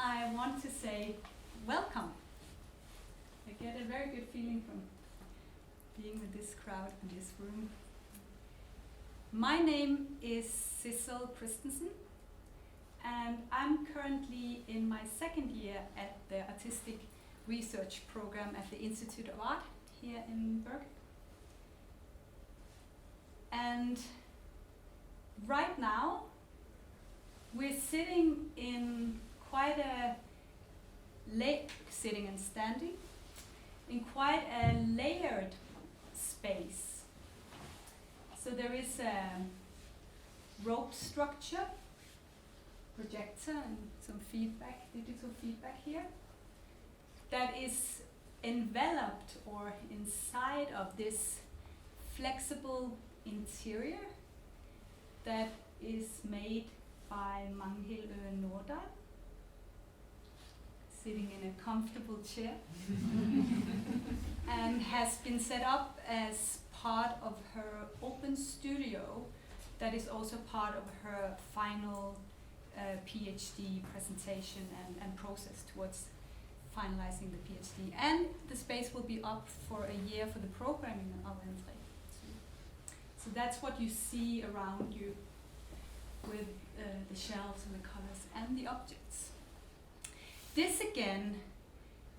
I want to say welcome. I get a very good feeling from being with this crowd in this room. My name is Sidsel Christensen, and I'm currently in my second year at the Artistic Research Program at the Institute of Art here in Bergen. And right now, we're sitting in quite a sitting and standing in quite a layered space. So there is a rope structure, projector, and some feedback, digital feedback here, that is enveloped or inside of this flexible interior that is made by Magnhild Øen Nordahl, sitting in a comfortable chair, and has been set up as part of her open studio that is also part of her final PhD presentation and process towards finalizing the PhD. And the space will be up for a year for the programming of Entrée. So that's what you see around you with the shelves and the colors and the objects. This again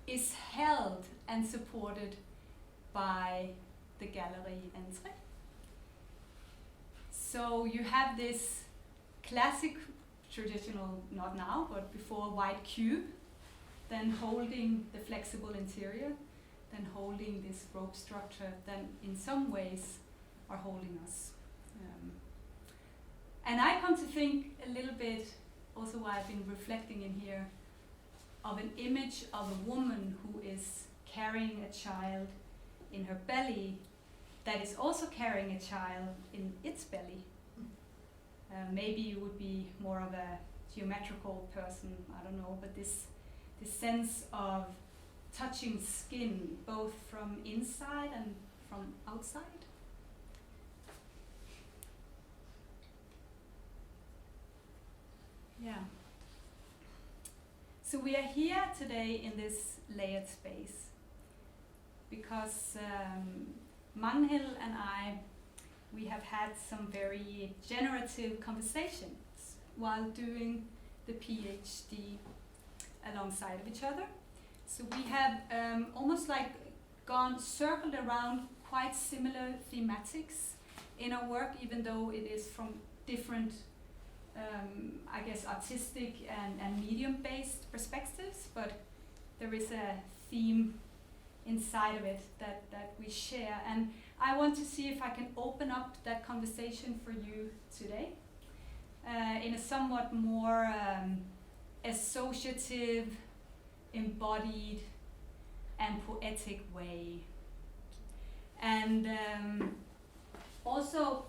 is held and supported by the gallery Entrée. So you have this classic, traditional, not now, but before, white cube, then holding the flexible interior, then holding this rope structure, then in some ways are holding us. And I come to think a little bit, also while I've been reflecting in here, of an image of a woman who is carrying a child in her belly that is also carrying a child in its belly. Maybe you would be more of a geometrical person, I don't know, but this sense of touching skin, both from inside and from outside. Yeah. So we are here today in this layered space because Magnhild and I, we have had some very generative conversations while doing the PhD alongside of each other. So we have almost like circled around quite similar thematics in our work, even though it is from different I guess artistic and medium-based perspectives, but there is a theme inside of it that we share. And I want to see if I can open up that conversation for you today in a somewhat more associative, embodied, and poetic way. And also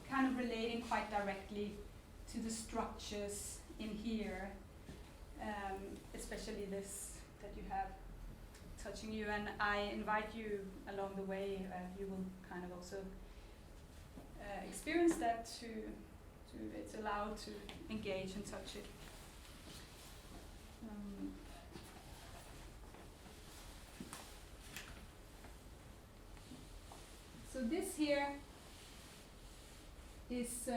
kind of relating quite directly to the structures in here, especially this that you have touching you. And I invite you along the way, you will kind of also experience that to it's allowed to engage and touch it. So this here is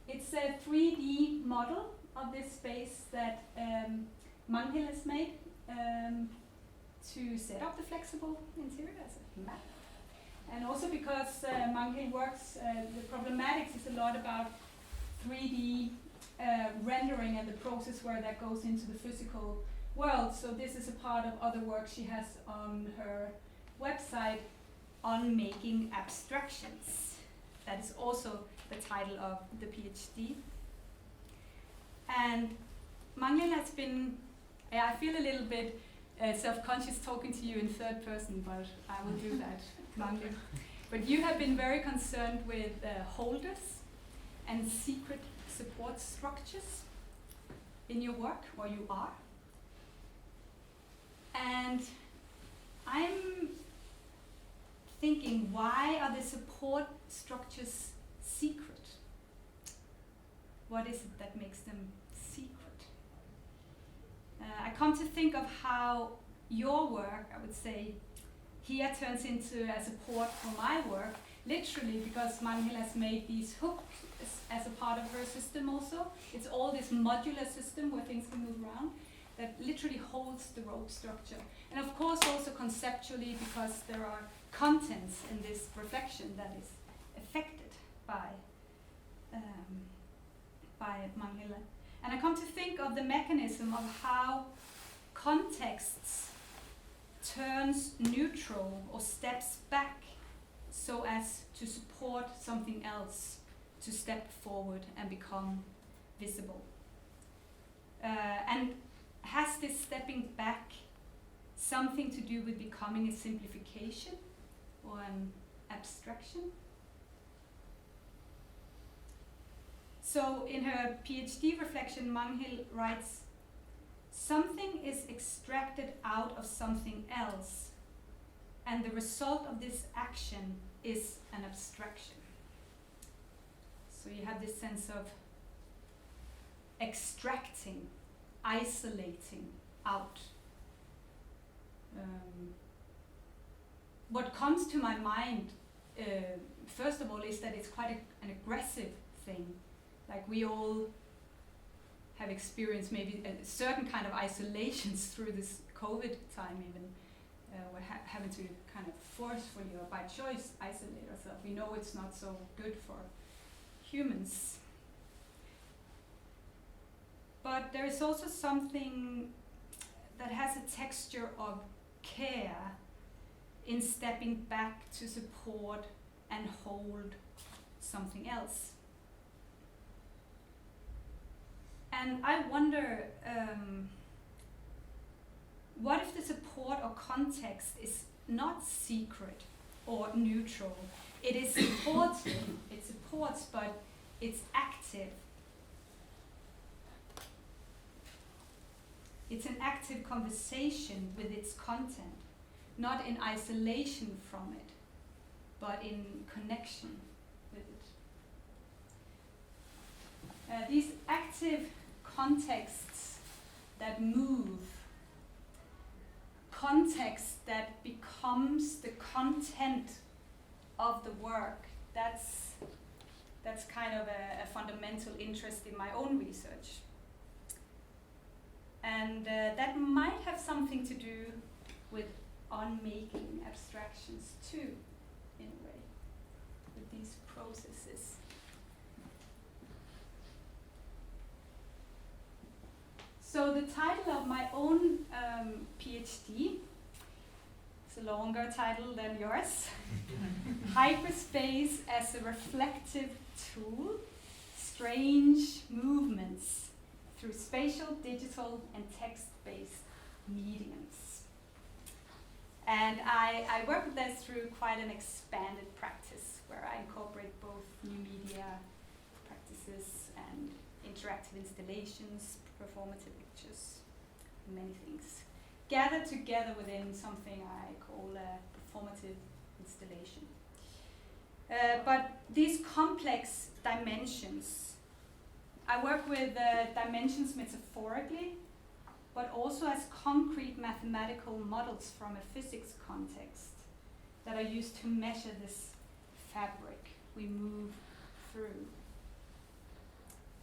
it's a 3D model of this space that Magnhild has made to set up the flexible interior as a map. And also because Magnhild works, the problematics is a lot about 3D rendering and the process where that goes into the physical world. So this is a part of other work she has on her website, Unmaking Abstractions. That is also the title of the PhD. And Magnhild has been, I feel a little bit self-conscious talking to you in third person, but I will do that, Magnhild. But you have been very concerned with holders and secret support structures in your work, or you are. And I'm thinking, why are the support structures secret? what is it that makes them secret? I come to think of how your work, I would say, here turns into a support for my work, literally, because Magnhild has made these hooks as a part of her system also. It's all this modular system where things can move around that literally holds the rope structure. And of course also conceptually, because there are contents in this reflection that is affected by Magnhild. And I come to think of the mechanism of how contexts turns neutral or steps back so as to support something else to step forward and become visible. And has this stepping back something to do with becoming a simplification or an abstraction? So in her PhD reflection, Magnhild writes, something is extracted out of something else, and the result of this action is an abstraction. So you have this sense of extracting, isolating out. What comes to my mind, first of all, is that it's quite an aggressive thing. Like we all have experienced maybe a certain kind of isolations through this COVID time even. We're having to kind of forcefully or by choice isolate ourselves. We know it's not so good for humans. But there is also something that has a texture of care in stepping back to support and hold something else. And I wonder, what if the support or context is not secret or neutral? It is supportive, it supports, but it's active. It's an active conversation with its content, not in isolation from it, but in connection with it. These active contexts that move, context that becomes the content of the work, that's kind of a fundamental interest in my own research. And that might have something to do with unmaking abstractions too, in a way, with these processes. So the title of my own PhD, it's a longer title than yours, Hyperspace as a Reflective Tool, Strange Movements through Spatial, Digital and Text-Based Mediums. And I work with this through quite an expanded practice where I incorporate both new media practices and interactive installations, performative pictures, many things, gathered together within something I call a performative installation. But these complex dimensions, I work with dimensions metaphorically, but also as concrete mathematical models from a physics context that are used to measure this fabric we move through.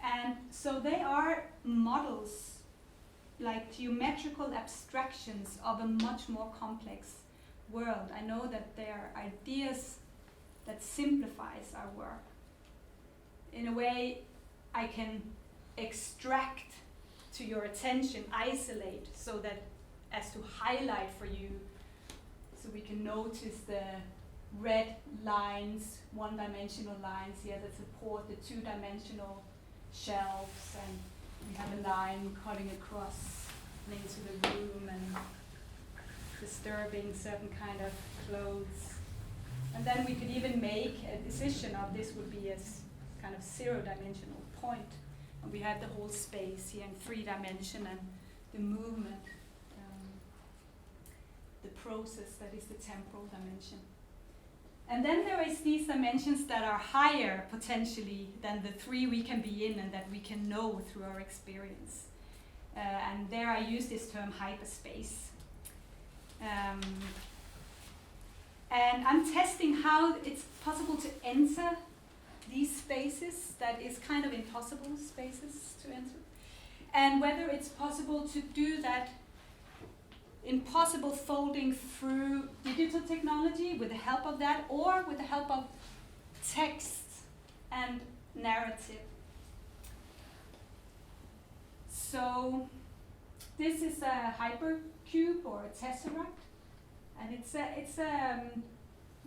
And so they are models, like geometrical abstractions of a much more complex world. I know that they are ideas that simplifies our work. In a way, I can extract to your attention, isolate, so that as to highlight for you, so we can notice the red lines, one-dimensional lines here that support the two-dimensional shelves, and we have a line cutting across into the room and disturbing certain kind of clothes. And then we could even make a decision of this would be a kind of zero-dimensional point. And we have the whole space here in 3-dimension and the movement, the process that is the temporal dimension. And then there is these dimensions that are higher potentially than the three we can be in and that we can know through our experience. And there I use this term hyperspace. And I'm testing how it's possible to enter these spaces that is kind of impossible spaces to enter. And whether it's possible to do that impossible folding through digital technology with the help of that, or with the help of text and narrative. So this is a hypercube or a tesseract, and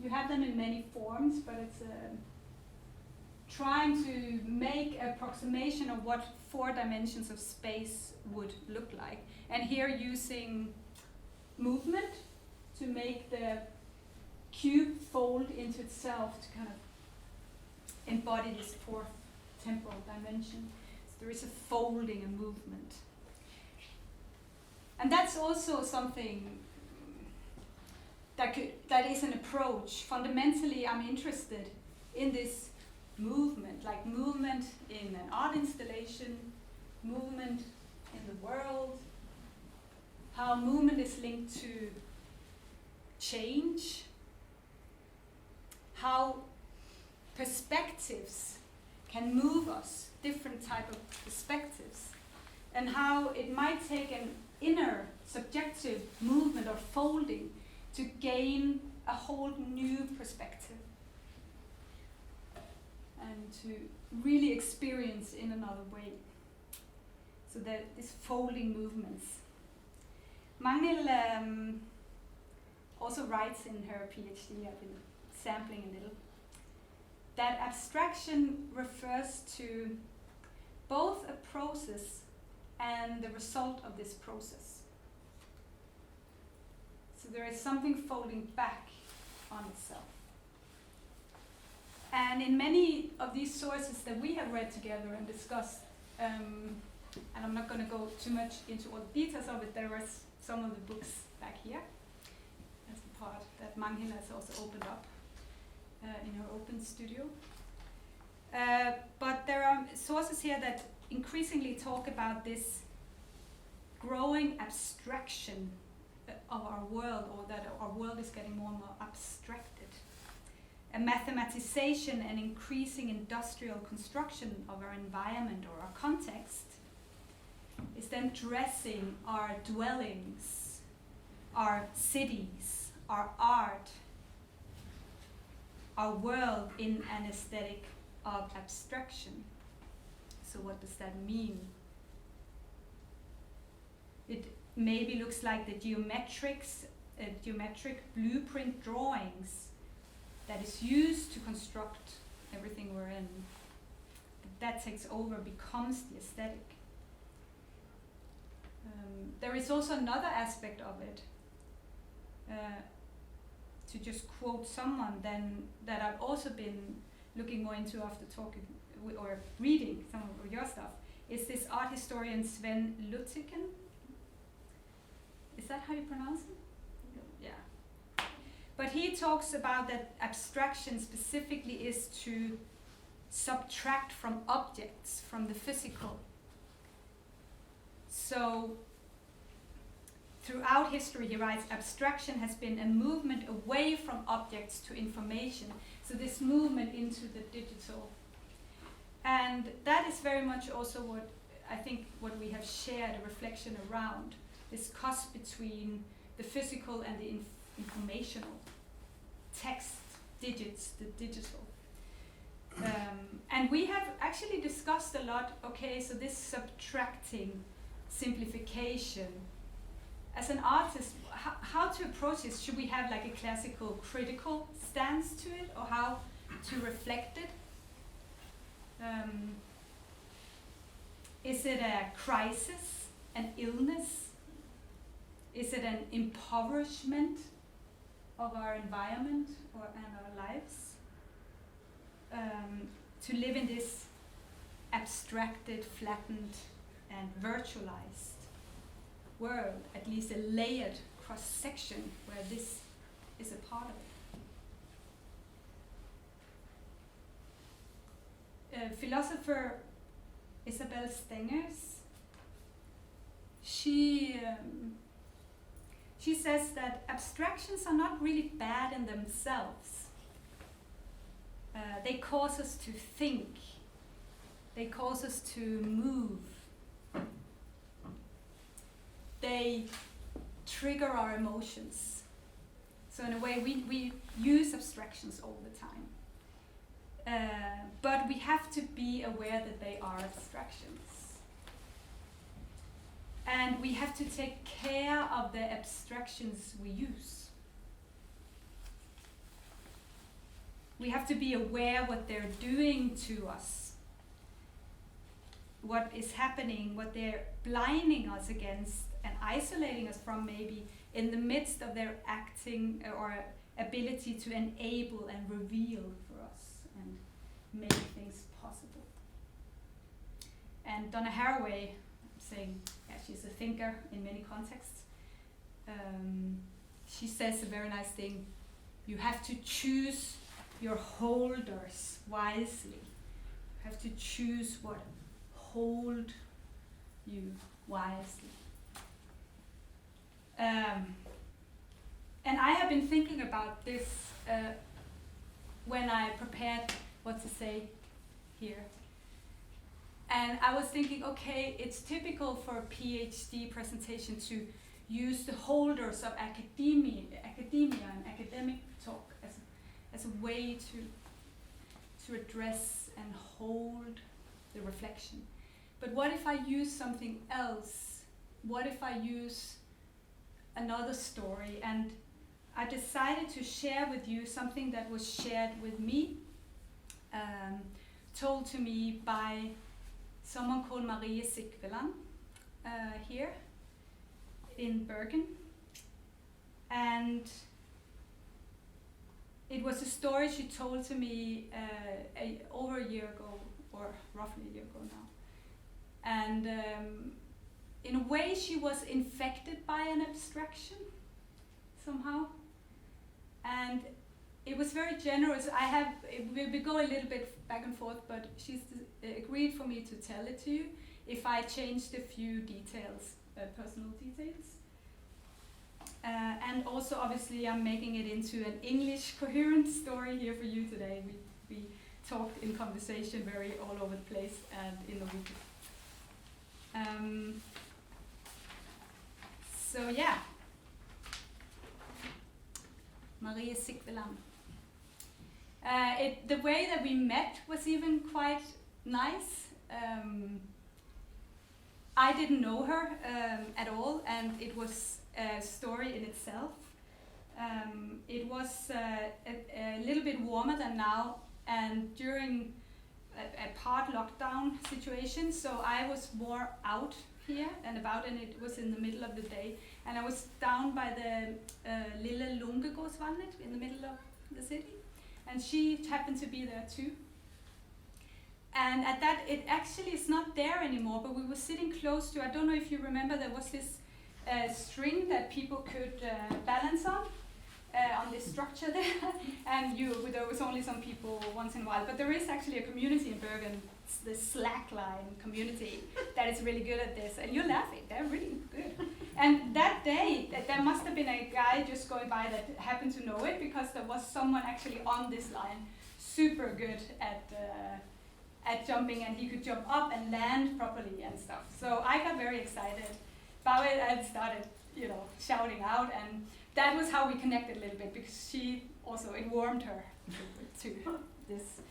you have them in many forms, but it's trying to make an approximation of what 4 dimensions of space would look like. And here using movement to make the cube fold into itself to kind of embody this 4th temporal dimension. So there is a folding, a movement. And that's also something that is an approach. Fundamentally, I'm interested in this movement, like movement in an art installation, movement in the world, how movement is linked to change, how perspectives can move us, different type of perspectives, and how it might take an inner subjective movement or folding to gain a whole new perspective and to really experience in another way. So that these folding movements. Magnhild also writes in her PhD, I've been sampling a little, that abstraction refers to both a process and the result of this process. So there is something folding back on itself. And in many of these sources that we have read together and discussed, and I'm not going to go too much into all the details of it, there are some of the books back here. That's the part that Magnhild has also opened up in her open studio. But there are sources here that increasingly talk about this growing abstraction of our world, or that our world is getting more and more abstracted. A mathematization and increasing industrial construction of our environment or our context is then dressing our dwellings, our cities, our art, our world in an aesthetic of abstraction. So what does that mean? It maybe looks like the geometric blueprint drawings that is used to construct everything we're in. That takes over, becomes the aesthetic. There is also another aspect of it, to just quote someone then that I've also been looking more into after talking or reading some of your stuff, is this art historian Sven Luttiken. Is that how you pronounce it? Yeah. But he talks about that abstraction specifically is to subtract from objects, from the physical. So throughout history, he writes, abstraction has been a movement away from objects to information. So this movement into the digital. And that is very much also what I think what we have shared a reflection around, this cusp between the physical and the informational, text, digits, the digital. And we have actually discussed a lot, okay, so this subtracting, simplification. As an artist, how to approach this? Should we have like a classical critical stance to it, or how to reflect it? Is it a crisis, an illness? Is it an impoverishment of our environment and our lives? To live in this abstracted, flattened, and virtualized world, at least a layered cross-section where this is a part of it. philosopher Isabel Stengers, she says that abstractions are not really bad in themselves. They cause us to think. They cause us to move. They trigger our emotions. So in a way, we use abstractions all the time. But we have to be aware that they are abstractions. And we have to take care of the abstractions we use. We have to be aware what they're doing to us, what is happening, what they're blinding us against and isolating us from, maybe in the midst of their acting or ability to enable and reveal for us and make things possible. And Donna Haraway, saying, yeah, she's a thinker in many contexts. She says a very nice thing: you have to choose your holders wisely. You have to choose what hold you wisely. And I have been thinking about this when I prepared what to say here. And I was thinking, okay, it's typical for a PhD presentation to use the holders of academia and academic talk as a way to address and hold the reflection. But what if I use something else? What if I use another story? And I decided to share with you something that was shared with me, told to me by someone called Marie Sikveland here in Bergen. And it was a story she told to me over a year ago, or roughly a year ago now. And in a way she was infected by an abstraction somehow. And it was very generous. We go a little bit back and forth, but she's agreed for me to tell it to you if I changed a few details, personal details. And also, obviously, I'm making it into an English coherent story here for you today. We talked in conversation very all over the place and in the week. So yeah, Marie Sikveland. The way that we met was even quite nice. I didn't know her at all, and it was a story in itself. It was a little bit warmer than now, and during a part lockdown situation, so I was more out here and about, and it was in the middle of the day, and I was down by the Lille Lungegårdsvandet in the middle of the city, and she happened to be there too. And at that, it actually is not there anymore, but we were sitting close to, I don't know if you remember, there was this string that people could balance on this structure there, and there was only some people once in a while, but there is actually a community in Bergen, the slackline community, that is really good at this, and you're laughing, they're really good. And that day, there must have been a guy just going by that happened to know it, because there was someone actually on this line, super good at jumping, and he could jump up and land properly and stuff. So I got very excited about it and started, shouting out, and that was how we connected a little bit, because she also, it warmed her to this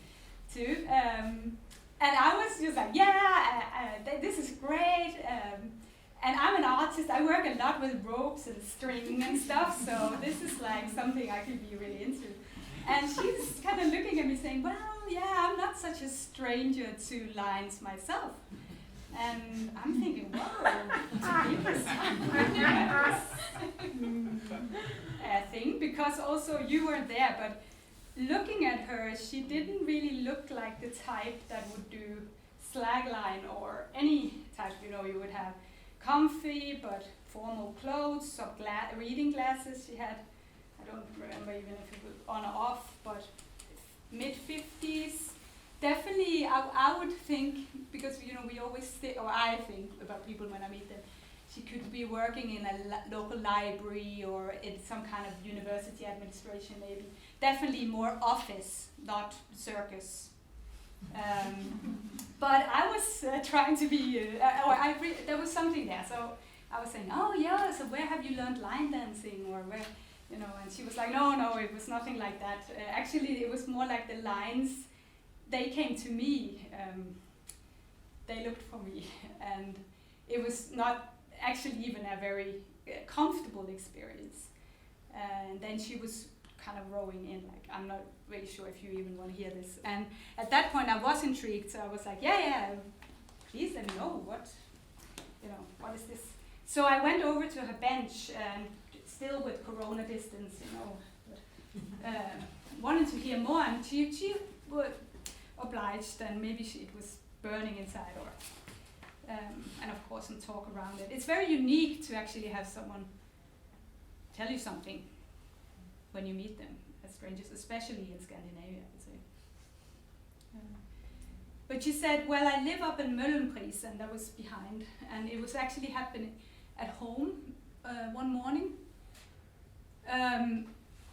too. And I was just like, this is great. And I'm an artist, I work a lot with ropes and string and stuff, so this is like something I could be really into. And she's kind of looking at me saying, well, yeah, I'm not such a stranger to lines myself. And I'm thinking, whoa, to me this thing, because also you weren't there, but looking at her, she didn't really look like the type that would do slagline or any type, you would have comfy but formal clothes, some reading glasses she had. I don't remember even if it was on or off, but mid-50s, definitely, I would think, because we always think, or I think about people when I meet them, she could be working in a local library or in some kind of university administration, maybe. Definitely more office, not circus. But I was trying to be, there was something there. So I was saying, oh yeah, so where have you learned line dancing, or where, and she was like, no, it was nothing like that. Actually, it was more like the lines, they came to me, they looked for me, and it was not actually even a very comfortable experience. And then she was kind of rowing in, like, I'm not really sure if you even want to hear this. And at that point I was intrigued, so I was like, yeah, please let me know what is this? So I went over to her bench, and still with corona distance, but, wanted to hear more, and she was obliged, and maybe it was burning inside, or and of course some talk around it. It's very unique to actually have someone tell you something when you meet them as strangers, especially in Scandinavia, I would say. But she said, well, I live up in Møllenpris, and that was behind, and it was actually happening at home one morning.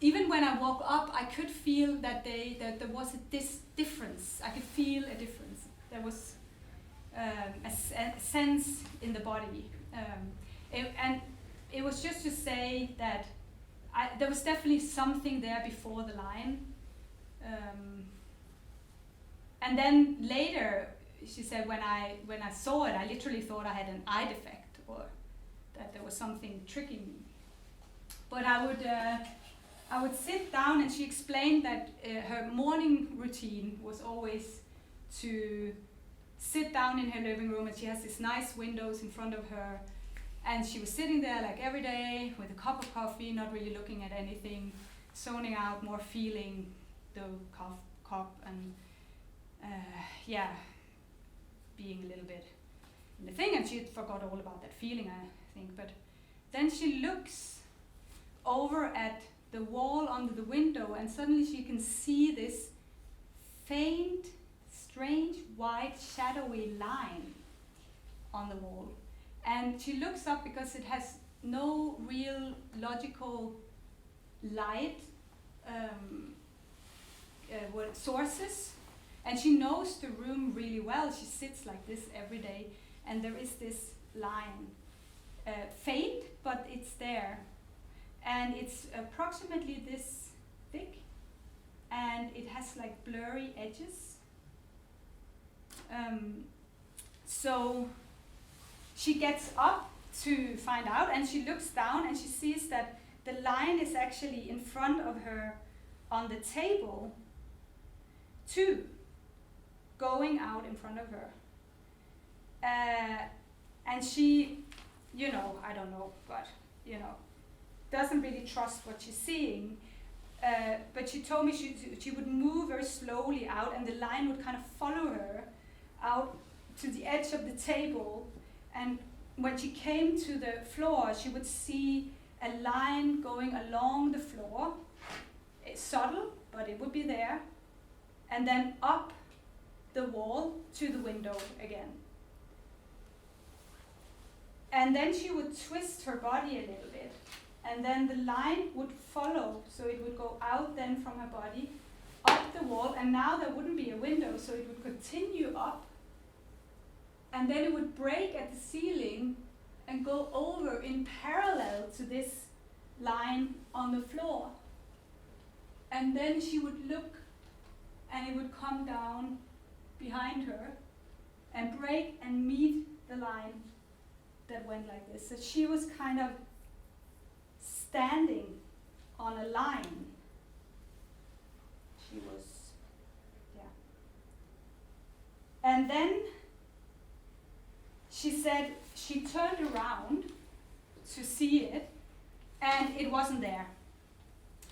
Even when I woke up, I could feel that there was a difference. I could feel a difference. There was a sense in the body. And it was just to say that there was definitely something there before the line. And then later, she said, when I saw it, I literally thought I had an eye defect, or that there was something tricking me. But I would sit down, and she explained that her morning routine was always to sit down in her living room, and she has these nice windows in front of her, and she was sitting there like every day with a cup of coffee, not really looking at anything, zoning out, more feeling the cup, and being a little bit in the thing, and she forgot all about that feeling, I think. But then she looks over at the wall under the window, and suddenly she can see this faint, strange, white, shadowy line on the wall. And she looks up because it has no real logical light sources. And she knows the room really well. She sits like this every day, and there is this line. Faint, but it's there. And it's approximately this thick, and it has like blurry edges. So she gets up to find out, and she looks down, and she sees that the line is actually in front of her on the table, too, going out in front of her. And she, I don't know, but, doesn't really trust what she's seeing. But she told me she would move very slowly out, and the line would kind of follow her out to the edge of the table. And when she came to the floor, she would see a line going along the floor. It's subtle, but it would be there. And then up the wall to the window again. And then she would twist her body a little bit. And then the line would follow, so it would go out then from her body, up the wall, and now there wouldn't be a window, so it would continue up. And then it would break at the ceiling and go over in parallel to this line on the floor. And then she would look, and it would come down behind her and break and meet the line that went like this. So she was kind of standing on a line. She was, And then she said she turned around to see it, and it wasn't there.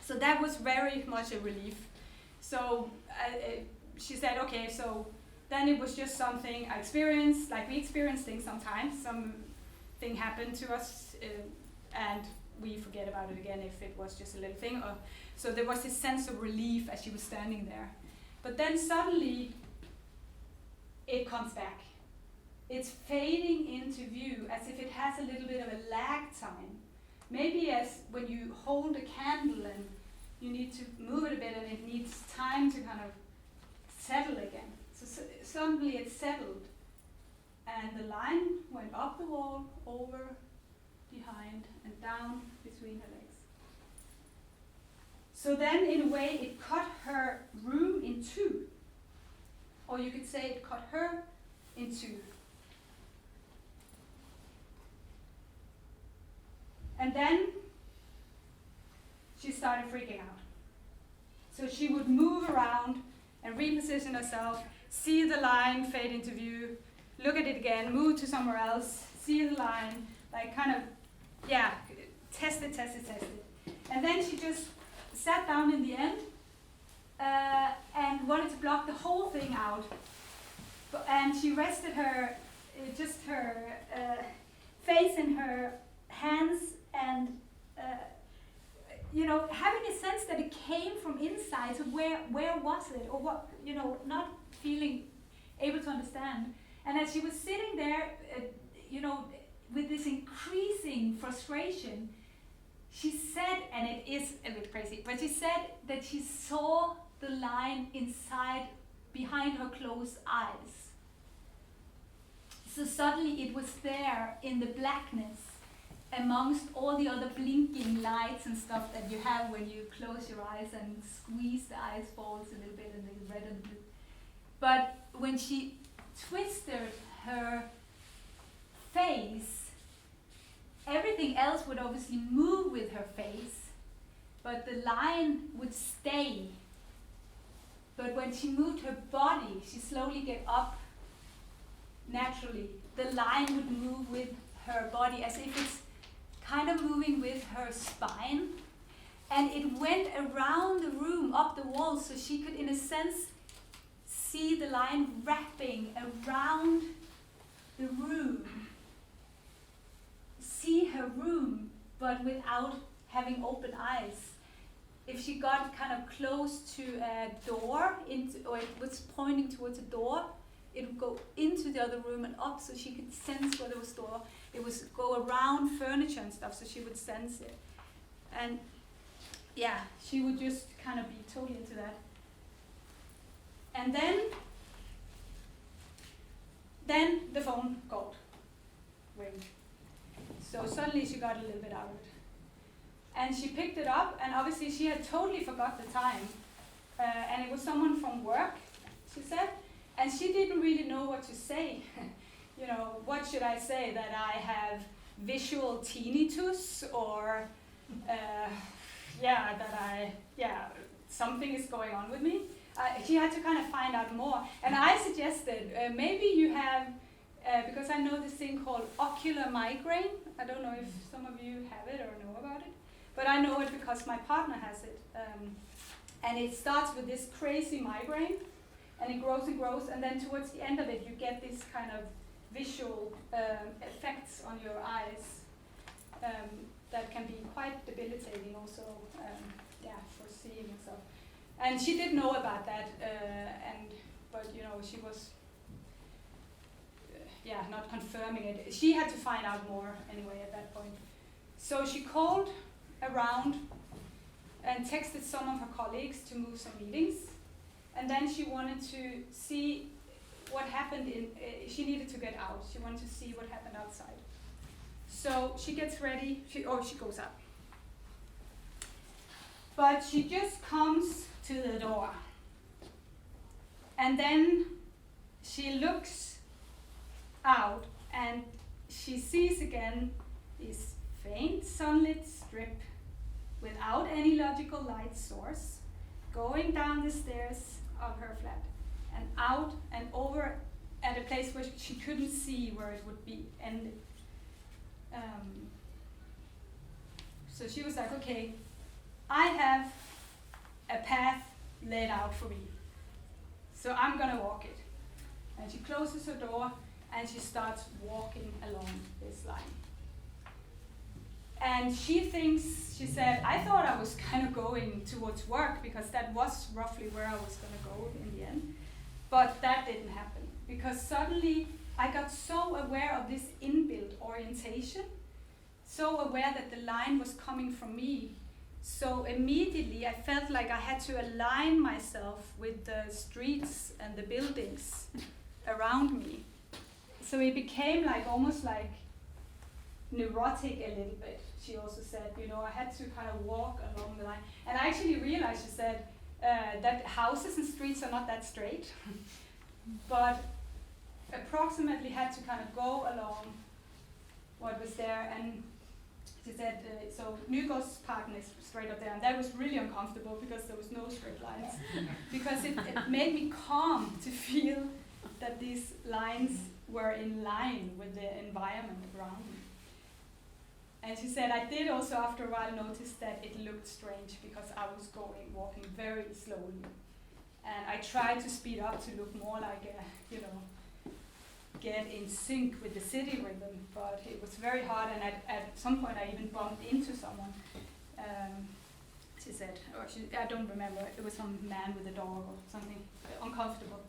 So that was very much a relief. So she said, okay, so then it was just something I experienced, like we experience things sometimes. Something happened to us, and we forget about it again if it was just a little thing. So there was this sense of relief as she was standing there. But then suddenly it comes back. It's fading into view as if it has a little bit of a lag time. Maybe as when you hold a candle and you need to move it a bit and it needs time to kind of settle again. So suddenly it settled and the line went up the wall, over, behind and down between her legs. So then in a way it cut her room in two. Or you could say it cut her in two. And then she started freaking out. So she would move around and reposition herself, see the line fade into view, look at it again, move to somewhere else, see the line, like kind of, yeah, test it. And then she just sat down in the end and wanted to block the whole thing out. And she rested her, just her face in her hands and, having a sense that it came from inside. So where was it, or what? Not feeling able to understand. And as she was sitting there, with this increasing frustration, she said, and it is a bit crazy, but she said that she saw the line inside, behind her closed eyes. So suddenly it was there in the blackness, amongst all the other blinking lights and stuff that you have when you close your eyes and squeeze the eyes forwards a little bit and the red and blue. But when she twisted her face, everything else would obviously move with her face, but the line would stay. But when she moved her body, she slowly get up naturally. The line would move with her body as if it's kind of moving with her spine. And it went around the room, up the wall, so she could, in a sense, see the line wrapping around the room. See her room, but without having open eyes. If she got kind of close to a door, or it was pointing towards a door, it would go into the other room and up, so she could sense where there was door. It was go around furniture and stuff, so she would sense it. And yeah, she would just kind of be totally into that. And then the phone called, ring. So suddenly she got a little bit out of it. And she picked it up, and obviously she had totally forgot the time. And it was someone from work, she said. And she didn't really know what to say. What should I say? That I have visual tinnitus, or something is going on with me. She had to kind of find out more. And I suggested, maybe you have, because I know this thing called ocular migraine. I don't know if some of you have it or know about it. But I know it because my partner has it. And it starts with this crazy migraine. And it grows and grows, and then towards the end of it, you get this kind of visual effects on your eyes that can be quite debilitating also, for seeing and stuff. And she didn't know about that, but she was, not confirming it. She had to find out more anyway at that point. So she called around and texted some of her colleagues to move some meetings. And then she wanted to see what happened she needed to get out. She wanted to see what happened outside. So she gets ready, she goes out. But she just comes to the door. And then she looks out and she sees again this faint sunlit strip without any logical light source going down the stairs of her flat and out and over at a place where she couldn't see where it would be ended. So she was like, okay, I have a path laid out for me, so I'm gonna walk it. And she closes her door and she starts walking along this line. And she said, I thought I was kind of going towards work because that was roughly where I was going to go in the end. But that didn't happen. because suddenly I got so aware of this inbuilt orientation, so aware that the line was coming from me. So immediately I felt like I had to align myself with the streets and the buildings around me. So it became like almost like neurotic a little bit. She also said, you know, I had to kind of walk along the line. And I actually realized, she said, that houses and streets are not that straight, but approximately had to kind of go along what was there. And she said, so Nygårdsparken is straight up there, and that was really uncomfortable because there was no straight lines. Because it made me calm to feel that these lines were in line with the environment around me. And she said, I did also after a while notice that it looked strange because I was walking very slowly. And I tried to speed up to look more like a, you know, get in sync with the city rhythm, but it was very hard, and at some point I even bumped into someone. She said, or I don't remember, it was some man with a dog or something uncomfortable.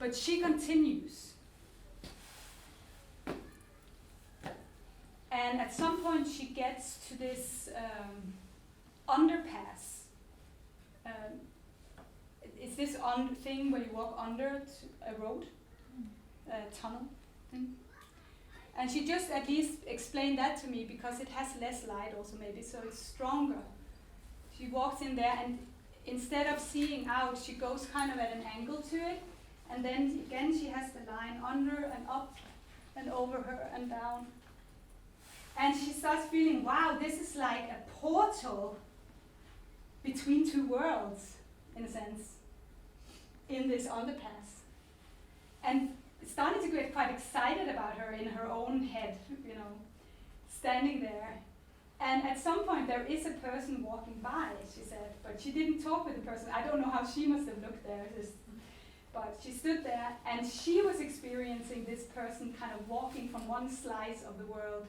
But she continues. And at some point she gets to this underpass. It's this thing where you walk under a road, a tunnel thing. And she just at least explained that to me because it has less light also maybe, so it's stronger. She walks in there, and instead of seeing out, she goes kind of at an angle to it, and then again she has the line under and up and over her and down. And she starts feeling, wow, this is like a portal between two worlds, in a sense, in this underpass. And starting to get quite excited about her in her own head, you know, standing there. And at some point there is a person walking by, she said, but she didn't talk with the person. I don't know how she must have looked there, but she stood there, and she was experiencing this person kind of walking from one slice of the world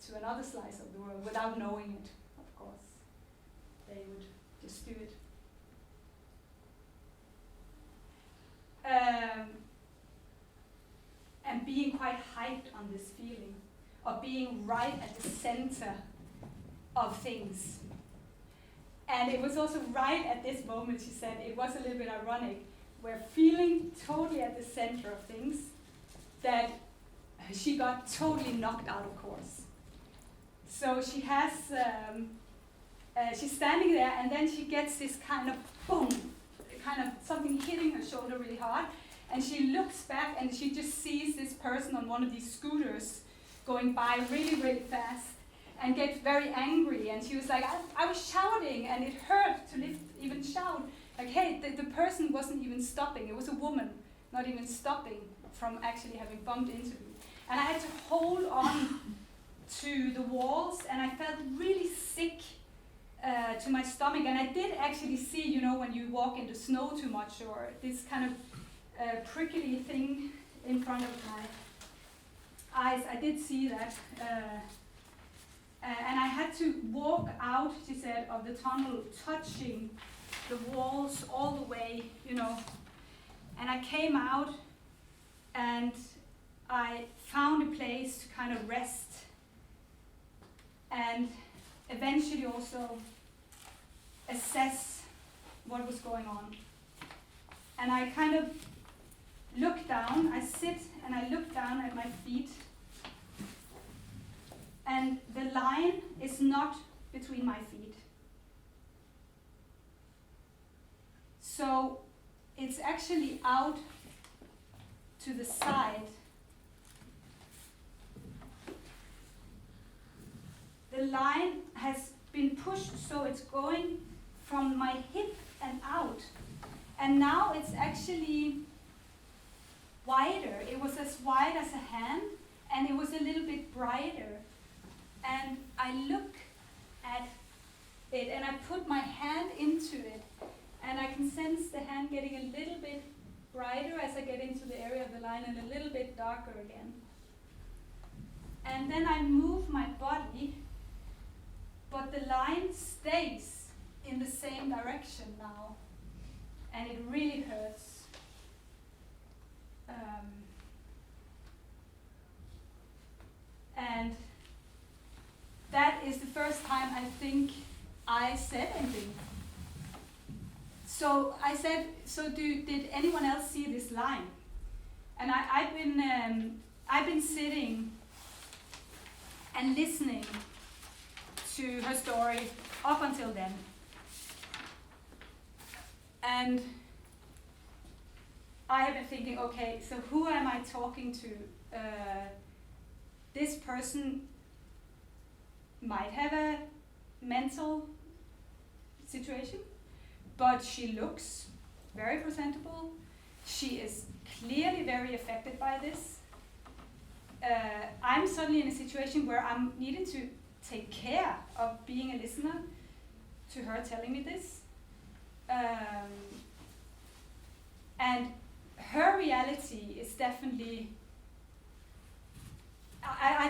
to another slice of the world without knowing it, of course. They would just do it. And being quite hyped on this feeling of being right at the center of things. And it was also right at this moment, she said, it was a little bit ironic, where feeling totally at the center of things, that she got totally knocked out of course. So she has, she's standing there, and then she gets this kind of boom, kind of something hitting her shoulder really hard, and she looks back and she just sees this person on one of these scooters going by really, really fast, and gets very angry, and she was like, I was shouting, and it hurt to even shout, like, hey, the person wasn't even stopping. It was a woman, not even stopping from actually having bumped into me. And I had to hold on to the walls, and I felt really sick to my stomach. And I did actually see, you know, when you walk in the snow too much, or this kind of prickly thing in front of my eyes, I did see that. And I had to walk out, she said, of the tunnel, touching the walls all the way, you know. And I came out, and I found a place to kind of rest, and eventually also assess what was going on. And I kind of look down, I sit and I look down at my feet, and the line is not between my feet. So it's actually out to the side. The line has been pushed, so it's going from my hip and out. And now it's actually wider. It was as wide as a hand, and it was a little bit brighter. And I look at it, and I put my hand into it, and I can sense the hand getting a little bit brighter as I get into the area of the line, and a little bit darker again. And then I move my body, but the line stays in the same direction now, and it really hurts. time I think I said anything. So I said, did anyone else see this line? And I've been sitting and listening to her story up until then. And I have been thinking, okay, so who am I talking to? This person might have a mental situation, but she looks very presentable. She is clearly very affected by this. I'm suddenly in a situation where I'm needing to take care of being a listener to her telling me this. And her reality is definitely, I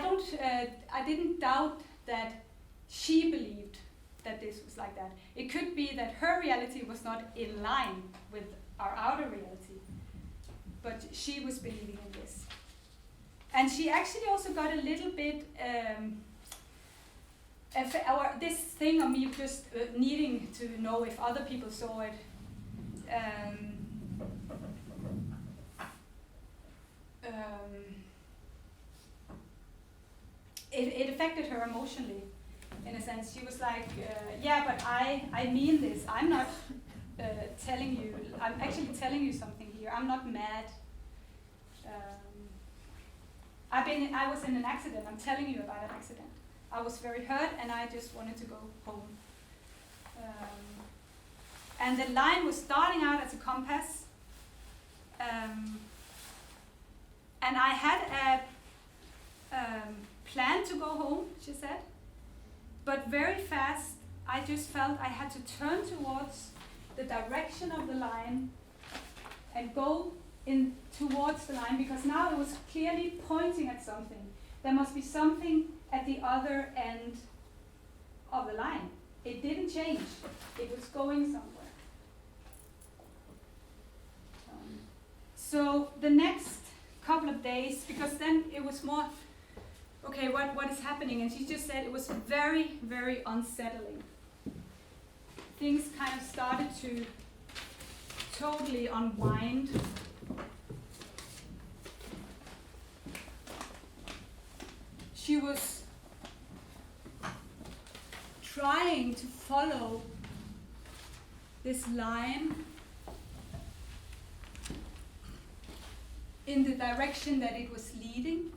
didn't doubt that she believed that this was like that. It could be that her reality was not in line with our outer reality, but she was believing in this. And she actually also got a little bit, this thing of me just needing to know if other people saw it. It affected her emotionally, in a sense. She was like, yeah, but I mean this. I'm not telling you, I'm actually telling you something here. I'm not mad. I was in an accident. I'm telling you about an accident. I was very hurt and I just wanted to go home. And the line was starting out as a compass. And I had a plan to go home, she said. But very fast, I just felt I had to turn towards the direction of the line and go in towards the line, because now it was clearly pointing at something. There must be something at the other end of the line. It didn't change. It was going somewhere. So the next couple of days, because then it was more, okay, what is happening? And she just said it was very, very unsettling. Things kind of started to totally unwind. She was trying to follow this line in the direction that it was leading.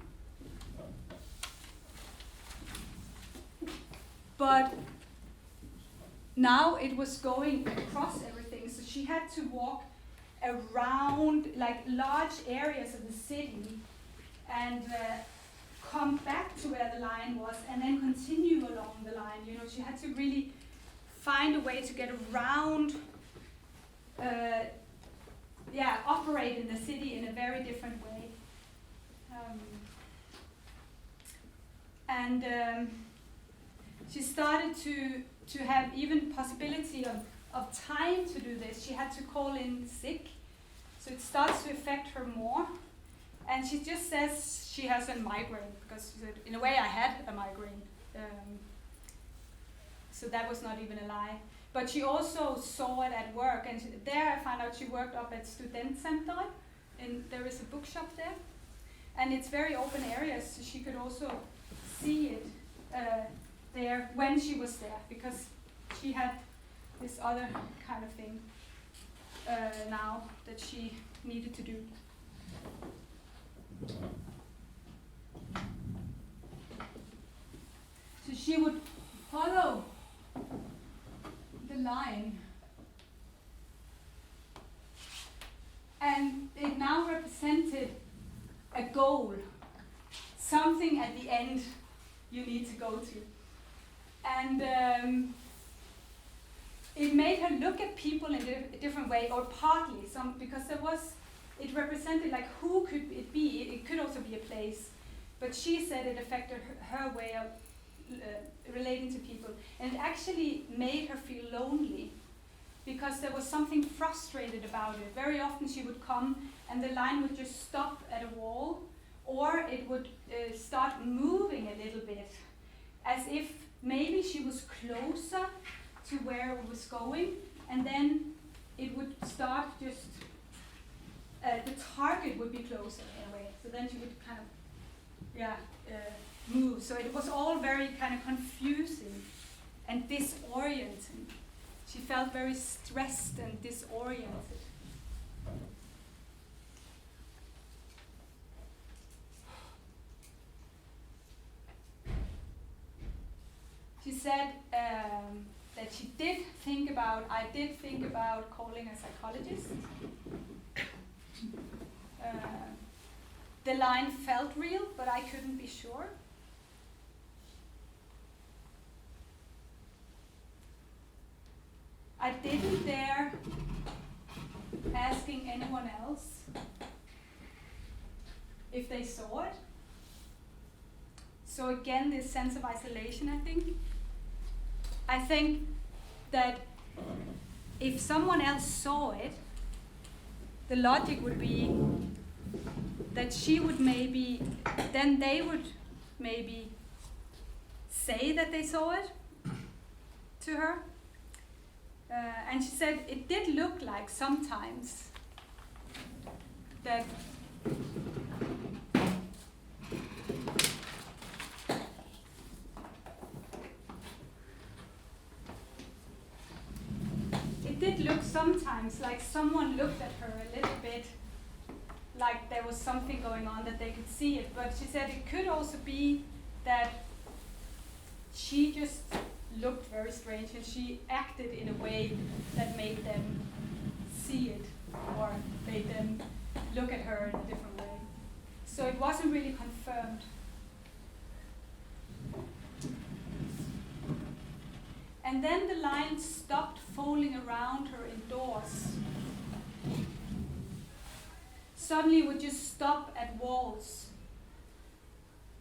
But now it was going across everything, so she had to walk around like large areas of the city and come back to where the line was and then continue along the line. You know, she had to really find a way to get around, operate in the city in a very different way. She started to have even possibility of time to do this. She had to call in sick, so it starts to affect her more. And she just says she has a migraine, because she said, in a way I had a migraine. So that was not even a lie. But she also saw it at work, and there I found out she worked up at Studentcenter, and there is a bookshop there. And it's very open areas, so she could also see it there when she was there, because she had this other kind of thing now that she needed to do. So she would follow the line, and it now represented a goal, something at the end you need to go to. And it made her look at people in a different way, or partly, because it represented like who could it be? It could also be a place, but she said it affected her way of relating to people, and it actually made her feel lonely, because there was something frustrated about it. Very often she would come and the line would just stop at a wall, or it would start moving a little bit, as if maybe she was closer to where it was going, and then it would start just, the target would be closer in a way. So then she would kind of, move. So it was all very kind of confusing and disorienting. She felt very stressed and disoriented. She said that she did think about, I did think about calling a psychologist. The line felt real, but I couldn't be sure. I didn't dare asking anyone else if they saw it. So again, this sense of isolation, I think. I think that if someone else saw it, the logic would be that she would maybe, then they would maybe say that they saw it to her. And she said it did look like sometimes that sometimes like someone looked at her a little bit like there was something going on, that they could see it. But she said it could also be that she just looked very strange and she acted in a way that made them see it or made them look at her in a different way. So it wasn't really confirmed. And then the line stopped folding around her indoors. Suddenly it would just stop at walls.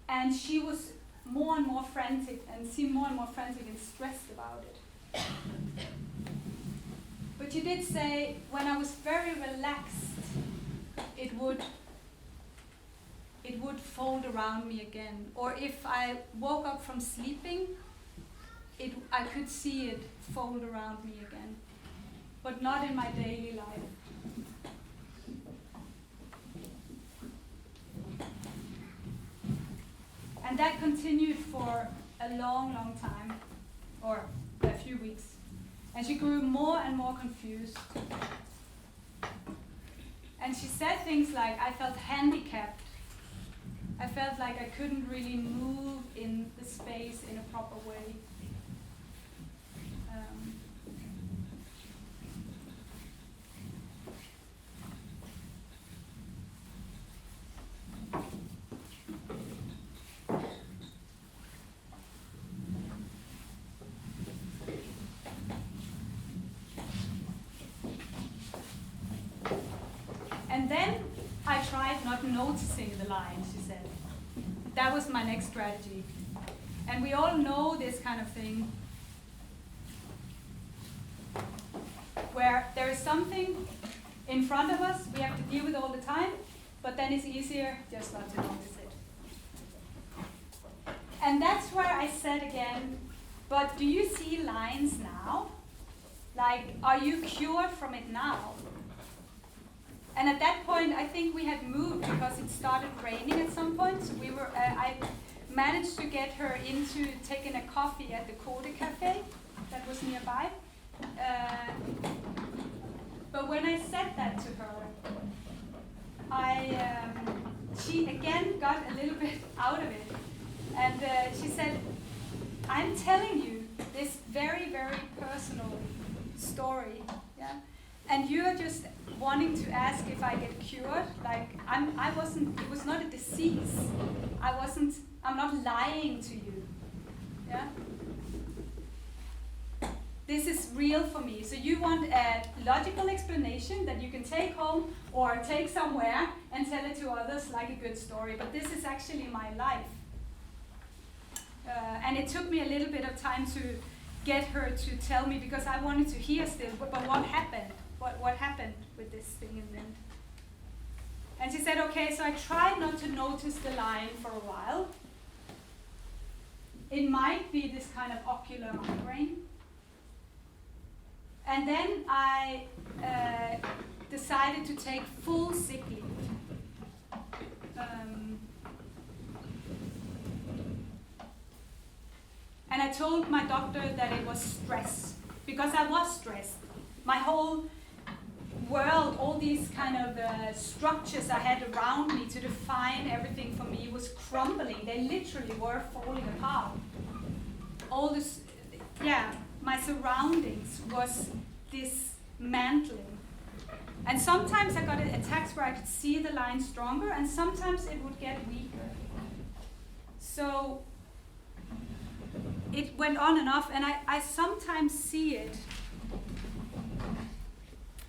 And she was more and more frantic and seemed more and more frantic and stressed about it. But she did say, when I was very relaxed, it would fold around me again. Or if I woke up from sleeping, I could see it fold around me again, but not in my daily life. And that continued for a long, long time, or a few weeks. And she grew more and more confused. And she said things like, I felt handicapped. I felt like I couldn't really move in the space in a proper way. And then I tried not noticing the line, she said. That was my next strategy. And we all know this kind of thing, where there is something in front of us we have to deal with all the time, but then it's easier just not to notice it. And that's where I said again, but do you see lines now? Like, are you cured from it now? And at that point, I think we had moved because it started raining at some point. So we were, I managed to get her into taking a coffee at the Code Cafe that was nearby. But when I said that to her, she again got a little bit out of it. And she said, I'm telling you this very, very personal story. Yeah? And you're just wanting to ask if I get cured. Like, I wasn't, it was not a disease. I'm not lying to you. Yeah? This is real for me. So you want a logical explanation that you can take home or take somewhere and tell it to others like a good story. But this is actually my life. And it took me a little bit of time to get her to tell me, because I wanted to hear still, but what happened? What happened with this thing in the end? And she said, okay, so I tried not to notice the line for a while. it might be this kind of ocular migraine. And then I decided to take full sick leave. And I told my doctor that it was stress, because I was stressed. My whole world, all these kind of structures I had around me to define everything for me was crumbling. They literally were falling apart. All this, my surroundings was dismantling. And sometimes I got attacks where I could see the line stronger, and sometimes it would get weaker. So it went on and off, and I sometimes see it.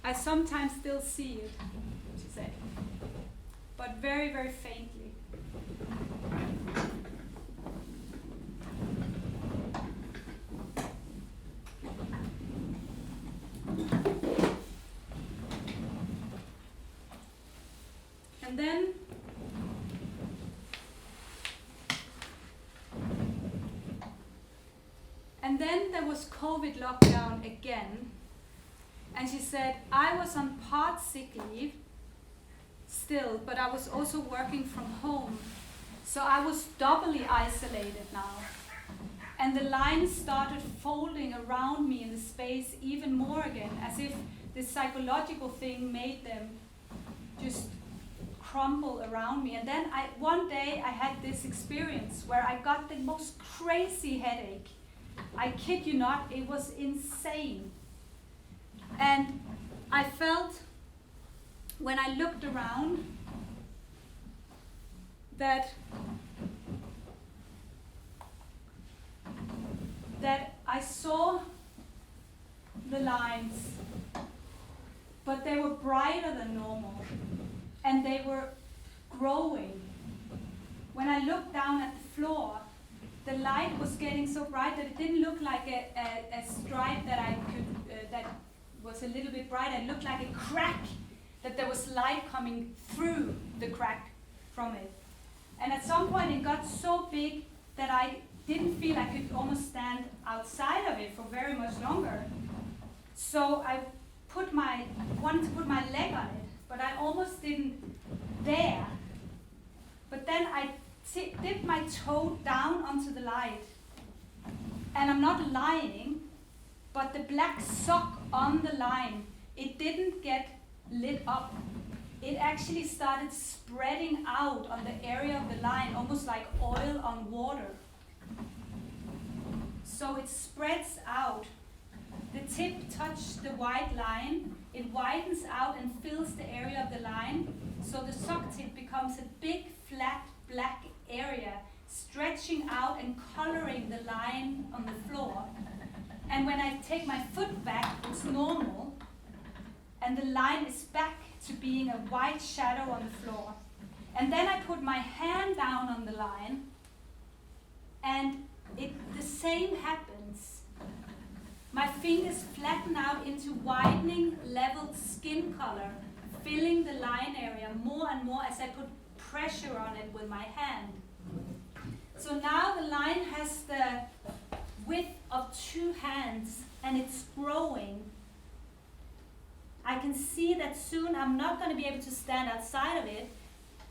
I sometimes still see it, she said, but very, very faintly. And then there was COVID lockdown again. And she said, I was on part sick leave still, but I was also working from home. So I was doubly isolated now. And the lines started folding around me in the space even more again, as if this psychological thing made them just crumble around me. And then one day I had this experience where I got the most crazy headache. I kid you not, it was insane. And I felt, when I looked around, that I saw the lines, but they were brighter than normal, and they were growing. When I looked down at the floor, the light was getting so bright that it didn't look like a stripe that I could, that was a little bit bright. It looked like a crack, that there was light coming through the crack from it. And at some point it got so big that I didn't feel I could almost stand outside of it for very much longer. So I wanted to put my leg on it, but I almost didn't dare. But then I dipped my toe down onto the light. And I'm not lying, but the black sock on the line, it didn't get lit up. It actually started spreading out on the area of the line, almost like oil on water. So it spreads out. The tip touched the white line, it widens out and fills the area of the line, so the sock tip becomes a big, flat, black area, stretching out and coloring the line on the floor. And when I take my foot back, it's normal, and the line is back to being a white shadow on the floor. And then I put my hand down on the line, and the same happens. My fingers flatten out into widening, leveled skin color, filling the line area more and more as I put pressure on it with my hand. So now the line has the width of 2 hands, and it's growing. I can see that soon I'm not going to be able to stand outside of it,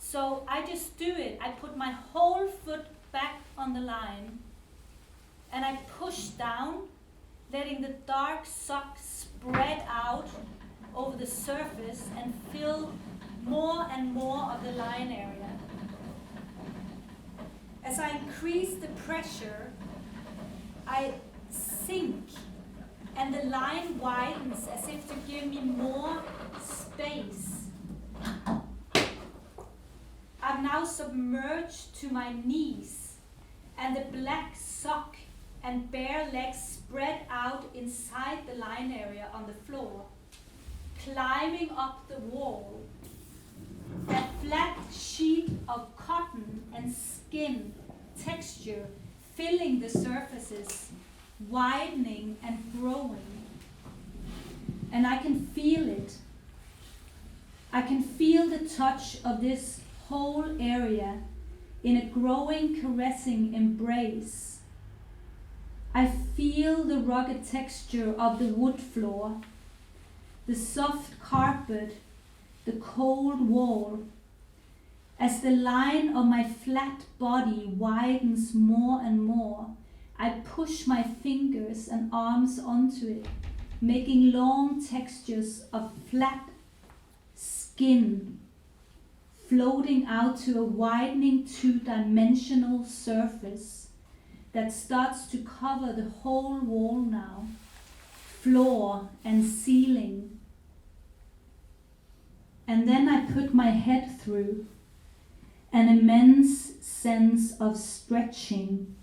so I just do it. I put my whole foot back on the line, and I push down, letting the dark sock spread out over the surface and fill more and more of the line area. As I increase the pressure, I sink, and the line widens as if to give me more space. I'm now submerged to my knees, and the black sock and bare legs spread out inside the line area on the floor, climbing up the wall. A flat sheet of cotton and skin texture filling the surfaces, widening and growing. And I can feel it. I can feel the touch of this whole area in a growing, caressing embrace. I feel the rugged texture of the wood floor, the soft carpet, the cold wall. As the line of my flat body widens more and more, I push my fingers and arms onto it, making long textures of flat skin floating out to a widening two-dimensional surface that starts to cover the whole wall now, floor and ceiling. And then I put my head through an immense sense of stretching,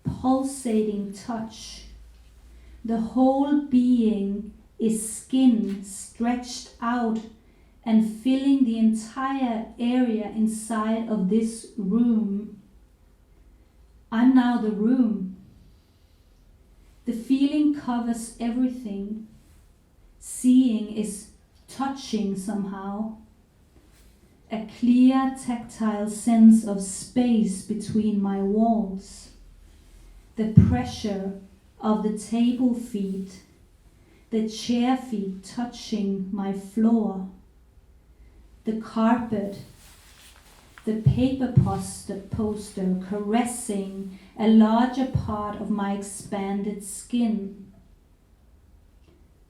pulsating touch. The whole being is skin stretched out and filling the entire area inside of this room. I'm now the room. The feeling covers everything. Seeing is touching somehow. A clear tactile sense of space between my walls. The pressure of the table feet, the chair feet touching my floor. The carpet, the paper poster caressing a larger part of my expanded skin.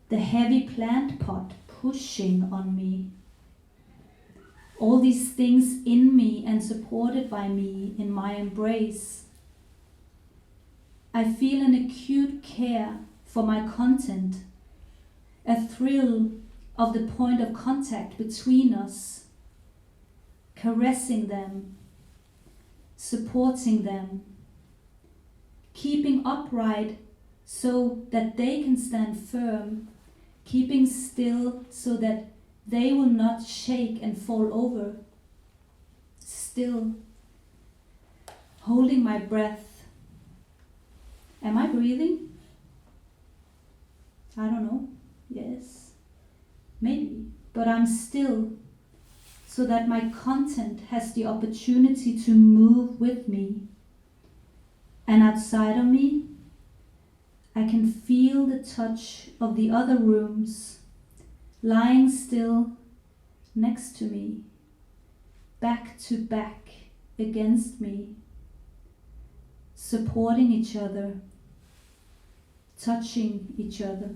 The heavy plant pot pushing on me. All these things in me and supported by me in my embrace. I feel an acute care for my content, a thrill of the point of contact between us, caressing them, supporting them, keeping upright so that they can stand firm, keeping still so that they will not shake and fall over, still, holding my breath. Am I breathing? I don't know. Yes. Maybe. But I'm still, so that my content has the opportunity to move with me. And outside of me, I can feel the touch of the other rooms, lying still next to me, back to back against me, supporting each other, touching each other.